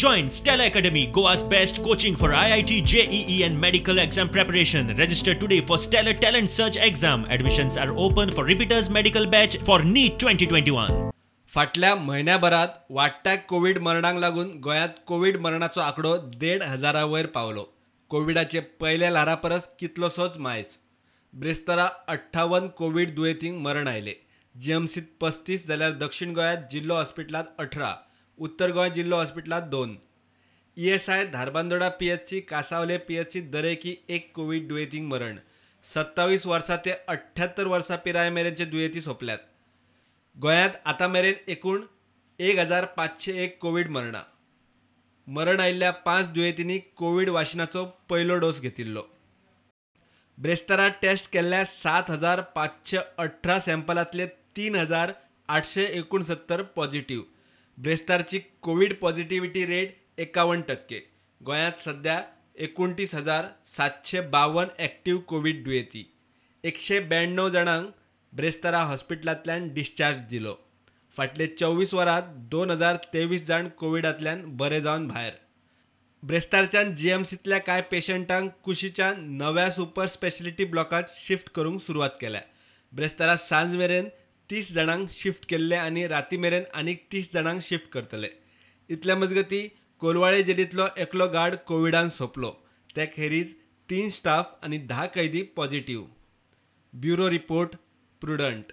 Join Stella Academy, Goa's best coaching for IIT, JEE and medical exam preparation. Register today for Stellar Talent Search exam. Admissions are open for repeaters medical batch for NEET 2021. फाटल्या महिन्याभरात वाडट्या Covid मरणांक लागून गोंयांत Covid मरणाचो आंकडो 1,500 वयर पावलो. कोविडाचे पयल्या ल्हारा परस कितलोसोच मायज. ब्रेस्तारा 58 कोविड दुयेंतींक मरण आयले. जीएमसीत 35 जाल्यार दक्षिण गोंयांत जिल्लो हॉस्पिटलांत 18, उत्तर गोंय जिल्लो हॉस्पिटलांत 2. ESI धारबांदोडा PHC, कासावले PHC दरेकी एक कोविड दुयेंतींक मरण. 27 वर्सां ते 78 वर्सां पिराये मेरेनचे दुयेंती सोंपल्यात. गोंयांत आतां मेरेन एकूण 1,501 कोविड मरणां. मरण आयिल्ल्या 5 दुयेंतींनी कोविड वाशिनाचो पयलो डोस घेतिल्लो. ब्रेस्तारा टेस्ट केल्ल्या 7,518 सॅम्पलांतले 3,869 पॉझिटिव्ह. ब्रेस्तारची कोविड पॉझिटिव्हिटी रेट 51%. गोंयांत सध्या 29,752 एक्टिव्ह कोविड दुयेंती. 192 जाणांक ब्रेस्तारा हॉस्पिटलांतल्यान डिस्चार्ज दिलो. फाटले 24 वरांत 2,023 जाण कोविडांतल्यान बरे जावन भायर. ब्रेस्तारच्यान जीएमसींतल्या कांय पेशंटांक कुशीच्या नव्या सुपर स्पेशलिटी ब्लॉकांत शिफ्ट करूंक सुरवात केल्या. ब्रेस्तारा सांज मेरेन 30 जाणांक शिफ्ट केल्ले आनी राती मेरेन आनीक 30 जाणांक शिफ्ट करतले. इतले मजगतीं कोलवाळे जेलींतलो एकलो गार्ड कोविडान सोंपलो. ते खेरीज 3 स्टाफ आनी 10 कैदी पॉझिटिव्ह. Bureau report, prudent.